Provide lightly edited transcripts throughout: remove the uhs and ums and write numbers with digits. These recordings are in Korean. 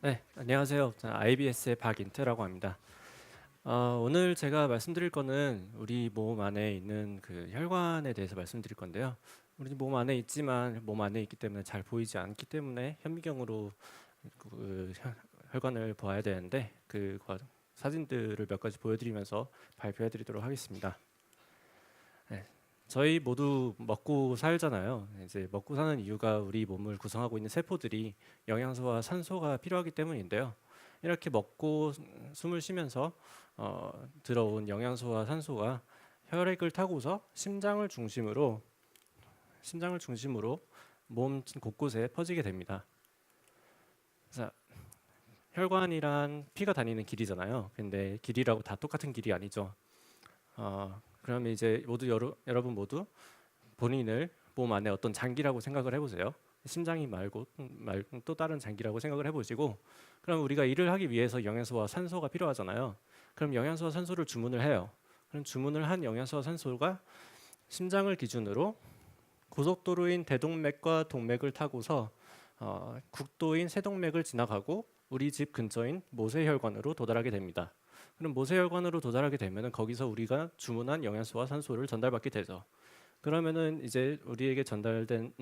네, 안녕하세요. 저는 IBS의 박인태라고 합니다. 오늘 제가 말씀드릴 거는 우리 몸 안에 있는 그 혈관에 대해서 말씀드릴 건데요. 우리 몸 안에 있지만 몸 안에 있기 때문에 잘 보이지 않기 때문에 현미경으로 혈관을 보아야 되는데 사진들을 몇 가지 보여드리면서 발표해드리도록 하겠습니다. 네, 저희 모두 먹고 살잖아요. 이제 먹고 사는 이유가 우리 몸을 구성하고 있는 세포들이 영양소와 산소가 필요하기 때문인데요. 이렇게 먹고 숨을 쉬면서 들어온 영양소와 산소가 혈액을 타고서 심장을 중심으로 몸 곳곳에 퍼지게 됩니다. 자, 혈관이란 피가 다니는 길이잖아요. 근데 길이라고 다 똑같은 길이 아니죠. 그러면 이제 여러분 모두 본인을 몸 안에 어떤 장기라고 생각을 해보세요. 심장이 말고 또 다른 장기라고 생각을 해보시고, 그럼 우리가 일을 하기 위해서 영양소와 산소가 필요하잖아요. 그럼 영양소와 산소를 주문을 해요. 그럼 주문을 한 영양소와 산소가 심장을 기준으로 고속도로인 대동맥과 동맥을 타고서 국도인 세동맥을 지나가고 우리 집 근처인 모세혈관으로 도달하게 됩니다. 그럼 모세혈관으로 도달하게 되면 거기서 우리가 주문한 영양소와 산소를 전달받게 되죠. 그러면은 이제 우리에게 전달된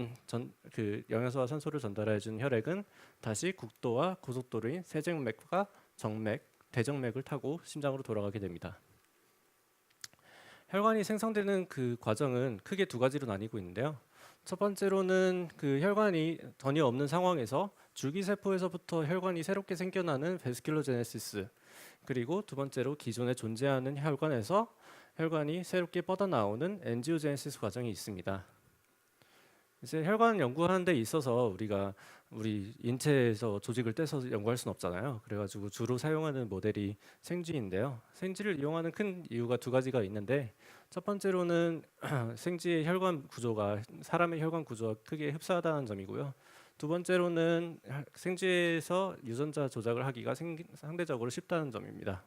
그 영양소와 산소를 전달해준 혈액은 다시 국도와 고속도로인 세정맥과 정맥, 대정맥을 타고 심장으로 돌아가게 됩니다. 혈관이 생성되는 그 과정은 크게 두 가지로 나뉘고 있는데요. 첫 번째로는 그 혈관이 전혀 없는 상황에서 줄기세포에서부터 혈관이 새롭게 생겨나는 베스큘로제네시스, 그리고 두 번째로 기존에 존재하는 혈관에서 혈관이 새롭게 뻗어나오는 엔지오제네시스 과정이 있습니다. 이제 혈관 연구하는 데 있어서 우리 인체에서 조직을 떼서 연구할 수는 없잖아요. 그래가지고 주로 사용하는 모델이 생쥐인데요. 생쥐를 이용하는 큰 이유가 두 가지가 있는데, 첫 번째로는 생쥐의 혈관 구조가 사람의 혈관 구조와 크게 흡사하다는 점이고요. 두 번째로는 생쥐에서 유전자 조작을 하기가 상대적으로 쉽다는 점입니다.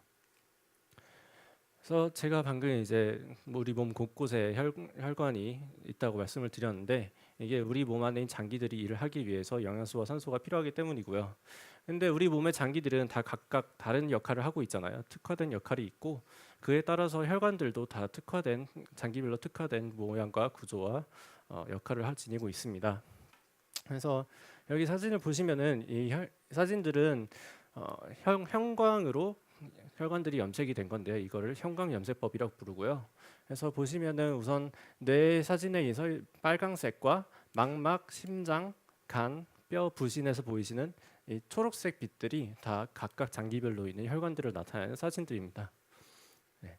그래서 제가 방금 이제 우리 몸 곳곳에 혈관이 있다고 말씀을 드렸는데, 이게 우리 몸 안에 있는 장기들이 일을 하기 위해서 영양소와 산소가 필요하기 때문이고요. 근데 우리 몸의 장기들은 다 각각 다른 역할을 하고 있잖아요. 특화된 역할이 있고, 그에 따라서 혈관들도 다 장기별로 특화된 모양과 구조와 역할을 지니고 있습니다. 그래서 여기 사진을 보시면은 사진들은 형광으로 혈관들이 염색이 된 건데요. 이거를 형광염색법이라고 부르고요. 그래서 보시면은 우선 뇌 사진에 의해서 빨강색과 망막, 심장, 간, 뼈 부신에서 보이시는 이 초록색 빛들이 다 각각 장기별로 있는 혈관들을 나타내는 사진들입니다. 네.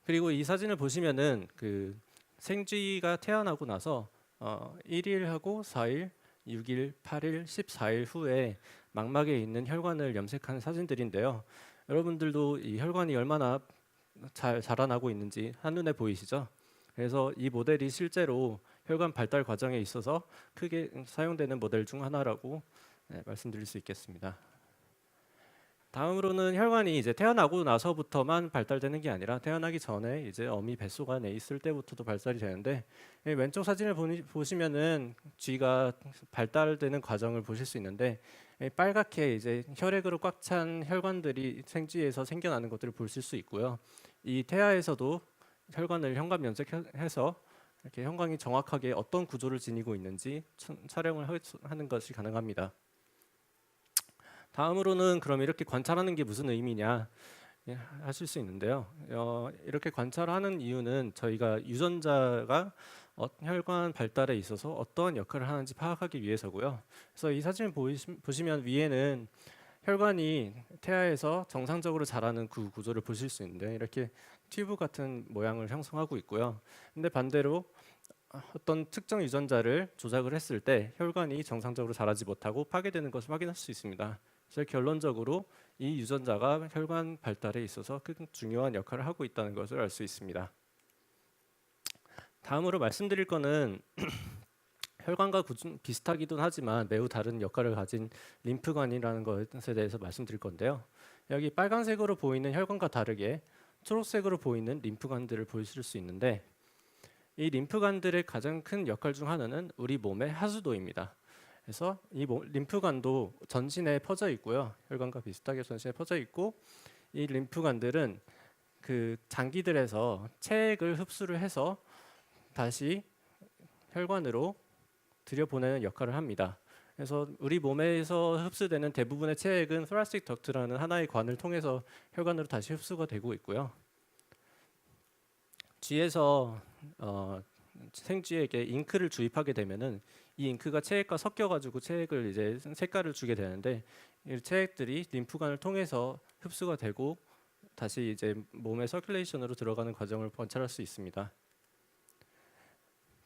그리고 이 사진을 보시면은 그 생쥐가 태어나고 나서 1일하고 4일, 6일, 8일, 14일 후에 망막에 있는 혈관을 염색한 사진들인데요. 여러분들도 이 혈관이 얼마나 잘 자라나고 있는지 한눈에 보이시죠? 그래서 이 모델이 실제로 혈관 발달 과정에 있어서 크게 사용되는 모델 중 하나라고 말씀드릴 수 있겠습니다. 다음으로는 혈관이 이제 태어나고 나서부터만 발달되는 게 아니라 태어나기 전에 이제 어미 뱃속 안에 있을 때부터도 발달이 되는데, 왼쪽 사진을 보시면은 쥐가 발달되는 과정을 보실 수 있는데, 빨갛게 이제 혈액으로 꽉 찬 혈관들이 생쥐에서 생겨나는 것들을 보실 수 있고요. 이 태아에서도 혈관을 현감 염색해서 이렇게 형광이 정확하게 어떤 구조를 지니고 있는지 촬영을 하는 것이 가능합니다. 다음으로는 그럼 이렇게 관찰하는 게 무슨 의미냐 하실 수 있는데요. 이렇게 관찰하는 이유는 저희가 유전자가 혈관 발달에 있어서 어떠한 역할을 하는지 파악하기 위해서고요. 그래서 이 사진을 보시면 위에는 혈관이 태아에서 정상적으로 자라는 그 구조를 보실 수 있는데, 이렇게 튜브 같은 모양을 형성하고 있고요. 근데 반대로 어떤 특정 유전자를 조작을 했을 때 혈관이 정상적으로 자라지 못하고 파괴되는 것을 확인할 수 있습니다. 그래서 결론적으로 이 유전자가 혈관 발달에 있어서 큰 중요한 역할을 하고 있다는 것을 알 수 있습니다. 다음으로 말씀드릴 거는 혈관과 비슷하기도 하지만 매우 다른 역할을 가진 림프관이라는 것에 대해서 말씀드릴 건데요. 여기 빨간색으로 보이는 혈관과 다르게 초록색으로 보이는 림프관들을 보실 수 있는데, 이 림프관들의 가장 큰 역할 중 하나는 우리 몸의 하수도입니다. 그래서 이 림프관도 전신에 퍼져 있고요. 혈관과 비슷하게 전신에 퍼져 있고 이 림프관들은 그 장기들에서 체액을 흡수를 해서 다시 혈관으로 들여보내는 역할을 합니다. 그래서 우리 몸에서 흡수되는 대부분의 체액은 thoracic duct라는 하나의 관을 통해서 혈관으로 다시 흡수가 되고 있고요. 쥐에서 생쥐에게 잉크를 주입하게 되면은 이 잉크가 체액과 섞여가지고 체액을 이제 색깔을 주게 되는데 이 체액들이 림프관을 통해서 흡수가 되고 다시 이제 몸의 서큘레이션으로 들어가는 과정을 관찰할 수 있습니다.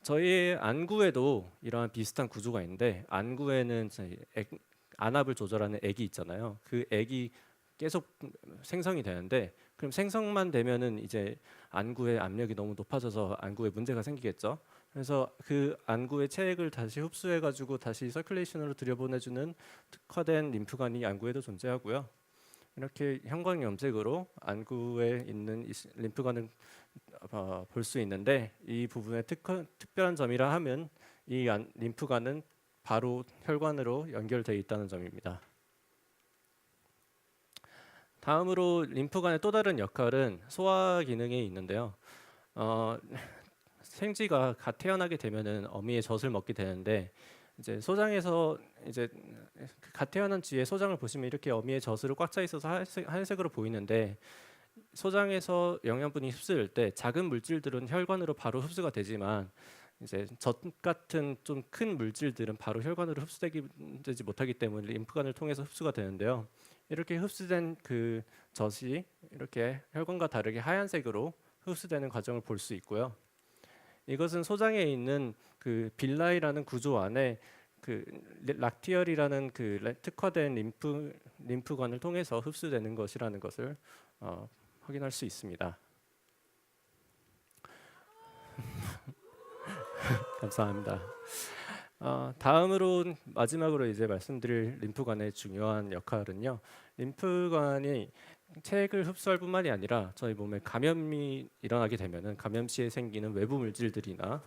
저희 안구에도 이러한 비슷한 구조가 있는데 안구에는 안압을 조절하는 액이 있잖아요. 그 액이 계속 생성이 되는데 그럼 생성만 되면은 이제 안구의 압력이 너무 높아져서 안구에 문제가 생기겠죠. 그래서 그 안구의 체액을 다시 흡수해가지고 다시 서큘레이션으로 들여보내주는 특화된 림프관이 안구에도 존재하고요. 이렇게 형광염색으로 안구에 있는 림프관을 볼 수 있는데 이 부분의 특별한 점이라 하면 이 림프관은 바로 혈관으로 연결되어 있다는 점입니다. 다음으로 림프관의 또 다른 역할은 소화 기능에 있는데요. 생쥐가 갓 태어나게 되면은 어미의 젖을 먹게 되는데 이제 소장에서 이제 갓 태어난 쥐의 소장을 보시면 이렇게 어미의 젖으로 꽉 차 있어서 하얀색으로 보이는데 소장에서 영양분이 흡수될 때 작은 물질들은 혈관으로 바로 흡수가 되지만 이제 젖 같은 좀 큰 물질들은 바로 혈관으로 흡수되지 못하기 때문에 림프관을 통해서 흡수가 되는데요. 이렇게 흡수된 그 젖이 이렇게 혈관과 다르게 하얀색으로 흡수되는 과정을 볼 수 있고요. 이것은 소장에 있는 그 빌라이라는 구조 안에 그 락티얼이라는 그 특화된 림프관을 통해서 흡수되는 것이라는 것을 확인할 수 있습니다. 감사합니다. 다음으로 마지막으로 이제 말씀드릴 림프관의 중요한 역할은요. 림프관이 체액을 흡수할 뿐만이 아니라 저희 몸에 감염이 일어나게 되면은 감염 시에 생기는 외부 물질들이나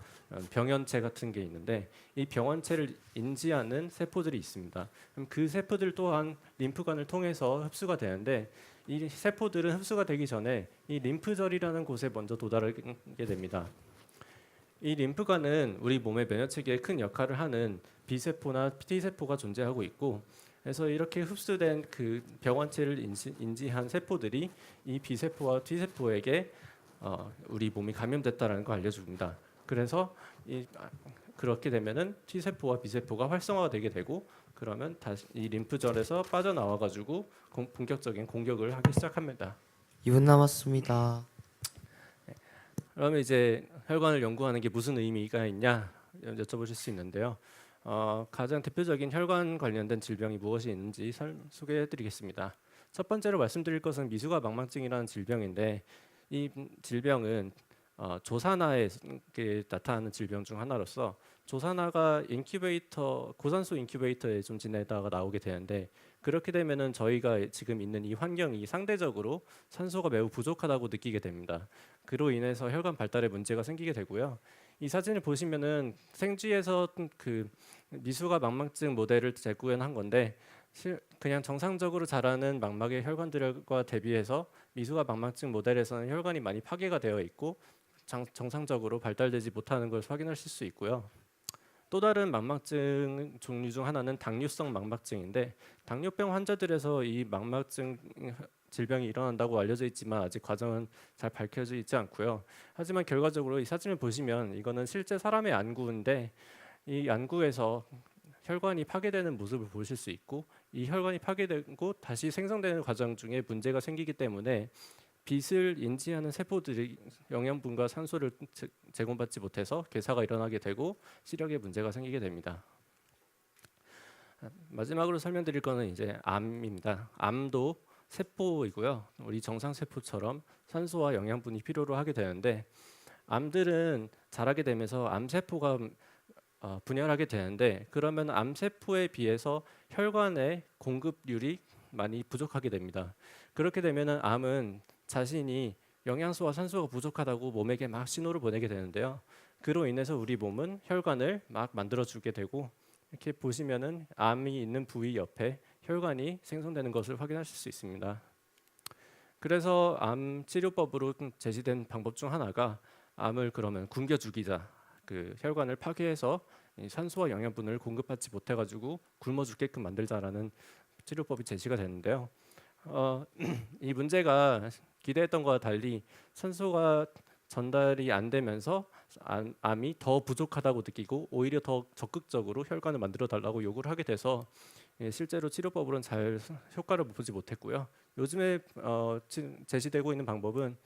병원체 같은 게 있는데 이 병원체를 인지하는 세포들이 있습니다. 그럼 그 세포들 또한 림프관을 통해서 흡수가 되는데 이 세포들은 흡수가 되기 전에 이 림프절이라는 곳에 먼저 도달하게 됩니다. 이 림프관은 우리 몸의 면역체계에 큰 역할을 하는 B세포나 T세포가 존재하고 있고 그래서 이렇게 흡수된 그 병원체를 인지한 세포들이 이 B세포와 T세포에게 우리 몸이 감염됐다는 걸 알려줍니다. 그래서 그렇게 되면은 T세포와 B세포가 활성화가 되게 되고 그러면 다시 이 림프절에서 빠져나와 가지고 본격적인 공격을 하기 시작합니다. 2분 남았습니다. 그러면 이제 혈관을 연구하는 게 무슨 의미가 있냐 여쭤보실 수 있는데요. 가장 대표적인 혈관 관련된 질병이 무엇이 있는지 소개해드리겠습니다. 첫 번째로 말씀드릴 것은 미수가 망막증이라는 질병인데 이 질병은 조산아에 나타나는 질병 중 하나로서 조산아가 고산소 인큐베이터에 좀 지내다가 나오게 되는데 그렇게 되면은 저희가 지금 있는 이 환경이 상대적으로 산소가 매우 부족하다고 느끼게 됩니다. 그로 인해서 혈관 발달에 문제가 생기게 되고요. 이 사진을 보시면은 생쥐에서 그 미수가 망막증 모델을 재구현한 건데 그냥 정상적으로 자라는 망막의 혈관들과 대비해서 미수가 망막증 모델에서는 혈관이 많이 파괴가 되어 있고 정상적으로 발달되지 못하는 걸 확인하실 수 있고요. 또 다른 망막증 종류 중 하나는 당뇨성 망막증인데 당뇨병 환자들에서 이 망막증 질병이 일어난다고 알려져 있지만 아직 과정은 잘 밝혀져 있지 않고요. 하지만 결과적으로 이 사진을 보시면 이거는 실제 사람의 안구인데 이 안구에서 혈관이 파괴되는 모습을 보실 수 있고 이 혈관이 파괴되고 다시 생성되는 과정 중에 문제가 생기기 때문에 빛을 인지하는 세포들이 영양분과 산소를 제공받지 못해서 괴사가 일어나게 되고 시력에 문제가 생기게 됩니다. 마지막으로 설명드릴 거는 이제 암입니다. 암도 세포이고요. 우리 정상 세포처럼 산소와 영양분이 필요로 하게 되는데 암들은 자라게 되면서 암세포가 분열하게 되는데 그러면 암세포에 비해서 혈관의 공급률이 많이 부족하게 됩니다. 그렇게 되면은 암은 자신이 영양소와 산소가 부족하다고 몸에게 막 신호를 보내게 되는데요. 그로 인해서 우리 몸은 혈관을 막 만들어주게 되고 이렇게 보시면은 암이 있는 부위 옆에 혈관이 생성되는 것을 확인하실 수 있습니다. 그래서 암 치료법으로 제시된 방법 중 하나가 암을 그러면 굶겨 죽이자, 그 혈관을 파괴해서 이 산소와 영양분을 공급받지 못해가지고 굶어 죽게끔 만들자라는 치료법이 제시가 됐는데요. 이 문제가 기대했던 것과 달리 산소가 전달이 안 되면서 암이 더 부족하다고 느끼고 오히려 더 적극적으로 혈관을 만들어 달라고 요구를 하게 돼서 실제로 치료법으로는 잘 효과를 보지 못했고요. 요즘에 제시되고 있는 방법은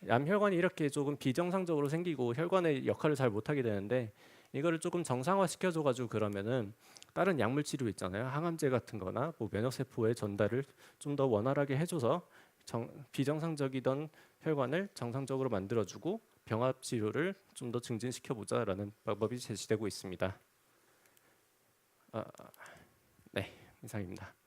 암혈관이 이렇게 조금 비정상적으로 생기고 혈관의 역할을 잘 못하게 되는데 이거를 조금 정상화 시켜줘가지고 그러면은 다른 약물 치료 있잖아요. 항암제 같은 거나 뭐 면역세포의 전달을 좀 더 원활하게 해줘서 비정상적이던 혈관을 정상적으로 만들어주고 병합 치료를 좀 더 증진시켜보자라는 방법이 제시되고 있습니다. 네, 이상입니다.